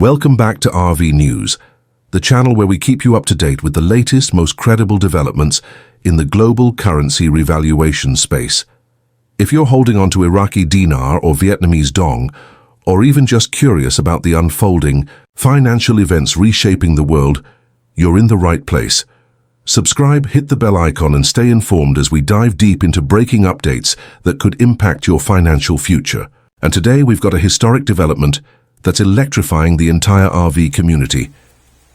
Welcome back to RV News, the channel where we keep you up to date with the latest, most credible developments in the global currency revaluation space. If you're holding on to Iraqi Dinar or Vietnamese Dong, or even just curious about the unfolding financial events reshaping the world, you're in the right place. Subscribe, hit the bell icon and stay informed as we dive deep into breaking updates that could impact your financial future. And today we've got a historic development that's electrifying the entire RV community.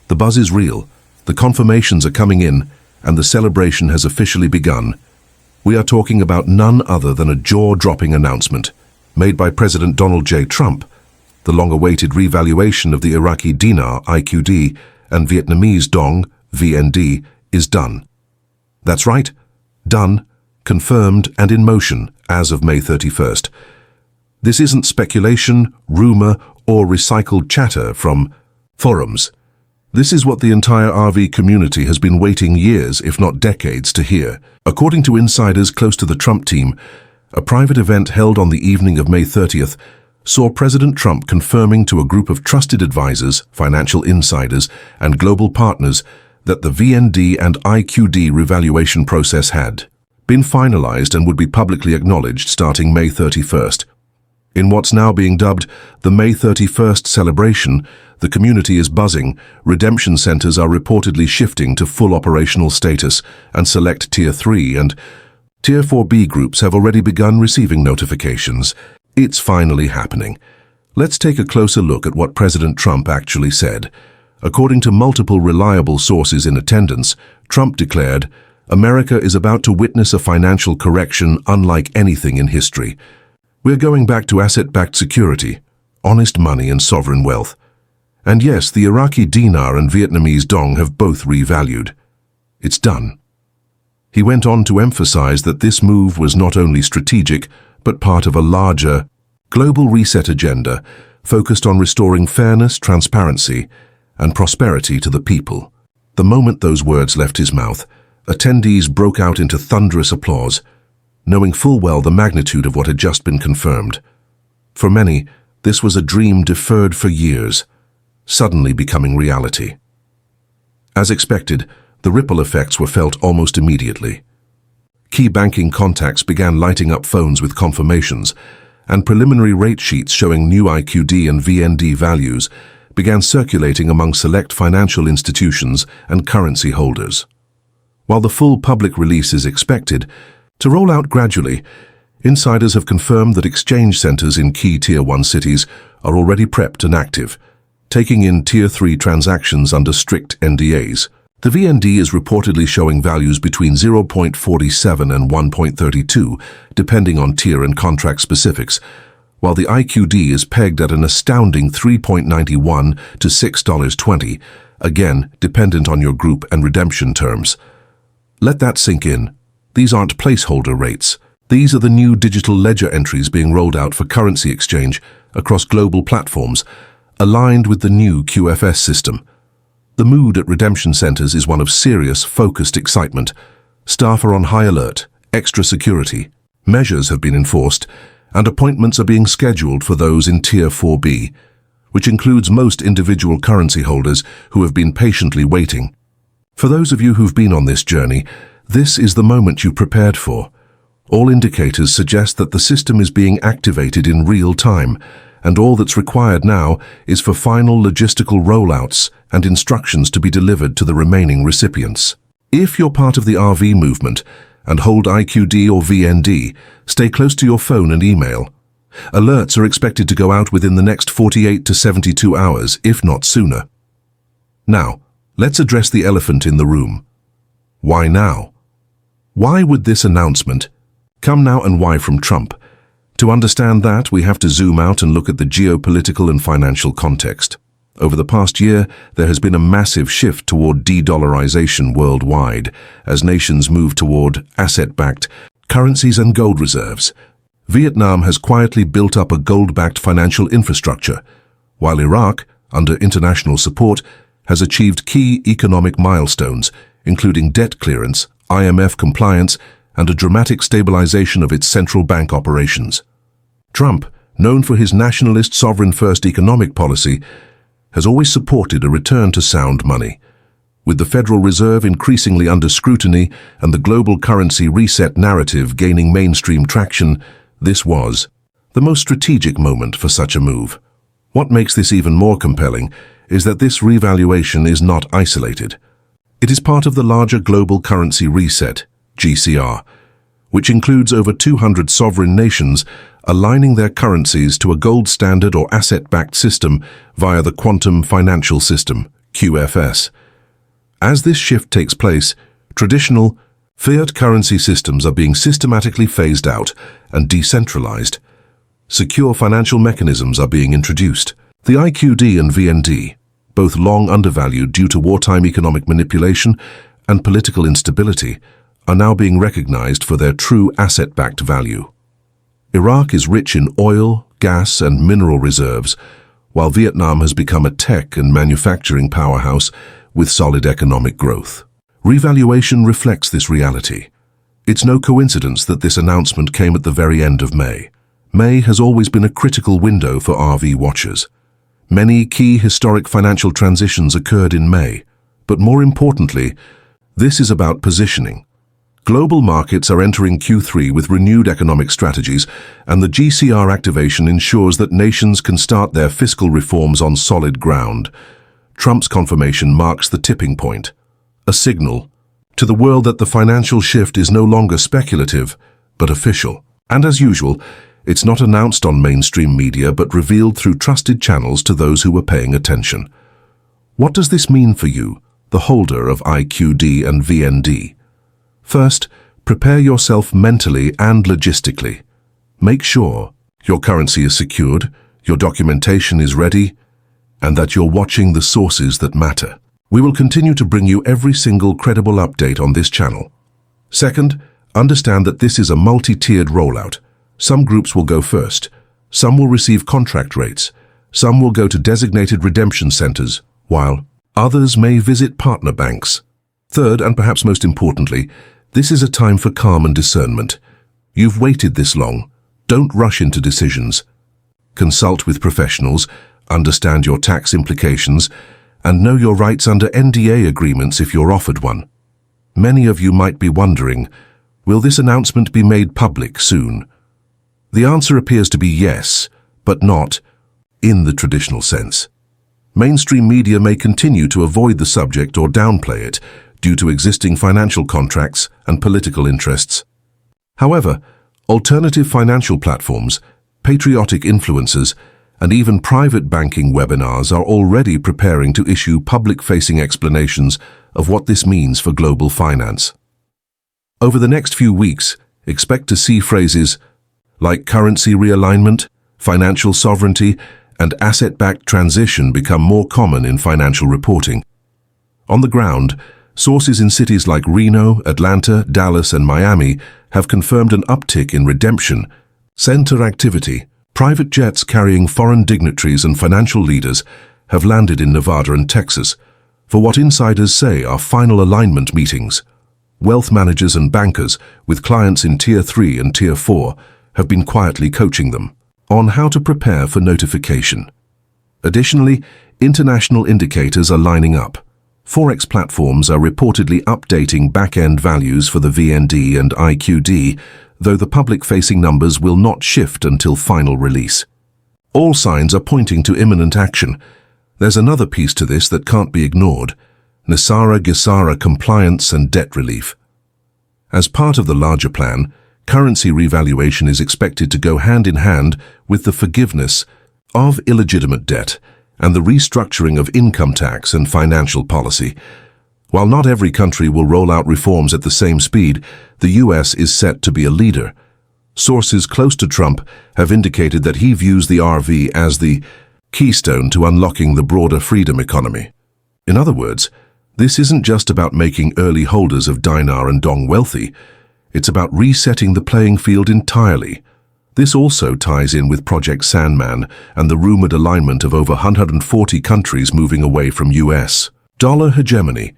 The buzz is real, the confirmations are coming in, and the celebration has officially begun. We are talking about none other than a jaw-dropping announcement made by President Donald J. Trump. The long-awaited revaluation of the Iraqi Dinar, IQD, and Vietnamese Dong, VND, is done. That's right, done, confirmed, and in motion as of May 31st. This isn't speculation, rumor, or recycled chatter from forums. This is what the entire RV community has been waiting years, if not decades, to hear. According to insiders close to the Trump team, a private event held on the evening of May 30th saw President Trump confirming to a group of trusted advisors, financial insiders, and global partners that the VND and IQD revaluation process had been finalized and would be publicly acknowledged starting May 31st. In what's now being dubbed the May 31st celebration, the community is buzzing. Redemption centers are reportedly shifting to full operational status, and select Tier 3 and Tier 4B groups have already begun receiving notifications. It's finally happening. Let's take a closer look at what President Trump actually said. According to multiple reliable sources in attendance, Trump declared, "America is about to witness a financial correction unlike anything in history. We're going back to asset-backed security, honest money and sovereign wealth. And yes, the Iraqi Dinar and Vietnamese Dong have both revalued. It's done." He went on to emphasize that this move was not only strategic, but part of a larger, global reset agenda focused on restoring fairness, transparency, and prosperity to the people. The moment those words left his mouth, attendees broke out into thunderous applause, knowing full well the magnitude of what had just been confirmed. For many, this was a dream deferred for years, suddenly becoming reality. As expected, the ripple effects were felt almost immediately. Key banking contacts began lighting up phones with confirmations, and preliminary rate sheets showing new IQD and VND values began circulating among select financial institutions and currency holders. While the full public release is expected to roll out gradually, insiders have confirmed that exchange centers in key Tier 1 cities are already prepped and active, taking in Tier 3 transactions under strict NDAs. The VND is reportedly showing values between 0.47 and 1.32, depending on tier and contract specifics, while the IQD is pegged at an astounding $3.91 to $6.20, again dependent on your group and redemption terms. Let that sink in. These aren't placeholder rates. These are the new digital ledger entries being rolled out for currency exchange across global platforms, aligned with the new QFS system. The mood at redemption centers is one of serious, focused excitement. Staff are on high alert, extra security. Measures have been enforced, and appointments are being scheduled for those in Tier 4B, which includes most individual currency holders who have been patiently waiting. For those of you who've been on this journey, this is the moment you prepared for. All indicators suggest that the system is being activated in real time, and all that's required now is for final logistical rollouts and instructions to be delivered to the remaining recipients. If you're part of the RV movement and hold IQD or VND, stay close to your phone and email. Alerts are expected to go out within the next 48 to 72 hours, if not sooner. Now, let's address the elephant in the room. Why now? Why would this announcement come now, and why from Trump? To understand that, we have to zoom out and look at the geopolitical and financial context. Over the past year, there has been a massive shift toward de-dollarization worldwide as nations move toward asset-backed currencies and gold reserves. Vietnam has quietly built up a gold-backed financial infrastructure, while Iraq, under international support, has achieved key economic milestones, including debt clearance, IMF compliance, and a dramatic stabilization of its central bank operations. Trump, known for his nationalist sovereign-first economic policy, has always supported a return to sound money. With the Federal Reserve increasingly under scrutiny and the global currency reset narrative gaining mainstream traction, this was the most strategic moment for such a move. What makes this even more compelling is that this revaluation is not isolated. It is part of the larger global currency reset, GCR, which includes over 200 sovereign nations aligning their currencies to a gold standard or asset-backed system via the Quantum Financial System, QFS. As this shift takes place, traditional fiat currency systems are being systematically phased out and decentralized. Secure financial mechanisms are being introduced. The IQD and VND, both long undervalued due to wartime economic manipulation and political instability, are now being recognized for their true asset-backed value. Iraq is rich in oil, gas, and mineral reserves, while Vietnam has become a tech and manufacturing powerhouse with solid economic growth. Revaluation reflects this reality. It's no coincidence that this announcement came at the very end of May. May has always been a critical window for RV watchers. Many key historic financial transitions occurred in May, but more importantly, this is about positioning. Global markets are entering Q3 with renewed economic strategies, and the GCR activation ensures that nations can start their fiscal reforms on solid ground. Trump's confirmation marks the tipping point, a signal to the world that the financial shift is no longer speculative, but official. And as usual, it's not announced on mainstream media but revealed through trusted channels to those who were paying attention. What does this mean for you, the holder of IQD and VND? First, prepare yourself mentally and logistically. Make sure your currency is secured, your documentation is ready, and that you're watching the sources that matter. We will continue to bring you every single credible update on this channel. Second, understand that this is a multi-tiered rollout. Some groups will go first, some will receive contract rates, some will go to designated redemption centers, while others may visit partner banks. Third, and perhaps most importantly, this is a time for calm and discernment. You've waited this long. Don't rush into decisions. Consult with professionals, understand your tax implications, and know your rights under NDA agreements if you're offered one. Many of you might be wondering, will this announcement be made public soon? The answer appears to be yes, but not in the traditional sense. Mainstream media may continue to avoid the subject or downplay it due to existing financial contracts and political interests. However, alternative financial platforms, patriotic influencers, and even private banking webinars are already preparing to issue public-facing explanations of what this means for global finance. Over the next few weeks, expect to see phrases like currency realignment, financial sovereignty, and asset-backed transition become more common in financial reporting. On the ground, sources in cities like Reno, Atlanta, Dallas, and Miami have confirmed an uptick in redemption center activity. Private jets carrying foreign dignitaries and financial leaders have landed in Nevada and Texas for what insiders say are final alignment meetings. Wealth managers and bankers with clients in Tier 3 and Tier 4 have been quietly coaching them on how to prepare for notification. Additionally, international indicators are lining up. Forex platforms are reportedly updating back-end values for the VND and IQD, though the public-facing numbers will not shift until final release. All signs are pointing to imminent action. There's another piece to this that can't be ignored: Nesara Gesara compliance and debt relief. As part of the larger plan, currency revaluation is expected to go hand in hand with the forgiveness of illegitimate debt and the restructuring of income tax and financial policy. While not every country will roll out reforms at the same speed, the US is set to be a leader. Sources close to Trump have indicated that he views the RV as the keystone to unlocking the broader freedom economy. In other words, this isn't just about making early holders of Dinar and Dong wealthy, it's about resetting the playing field entirely. This also ties in with Project Sandman and the rumored alignment of over 140 countries moving away from US dollar hegemony.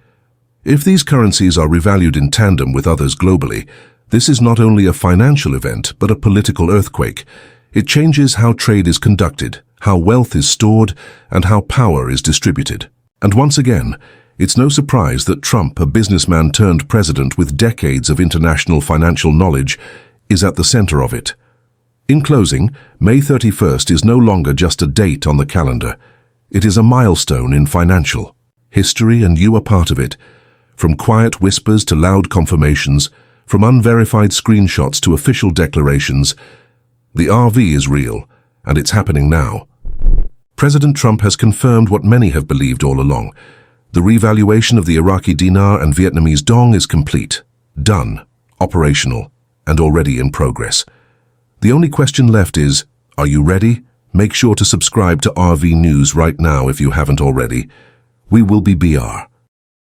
If these currencies are revalued in tandem with others globally, this is not only a financial event but a political earthquake. It changes how trade is conducted, how wealth is stored, and how power is distributed. And once again, it's no surprise that Trump, a businessman turned president with decades of international financial knowledge, is at the center of it. In closing, May 31st is no longer just a date on the calendar. It is a milestone in financial history, and you are part of it. From quiet whispers to loud confirmations, from unverified screenshots to official declarations, the RV is real, and it's happening now. President Trump has confirmed what many have believed all along. The revaluation of the Iraqi Dinar and Vietnamese Dong is complete, done, operational, and already in progress. The only question left is, are you ready? Make sure to subscribe to RV News right now if you haven't already. We will be BR.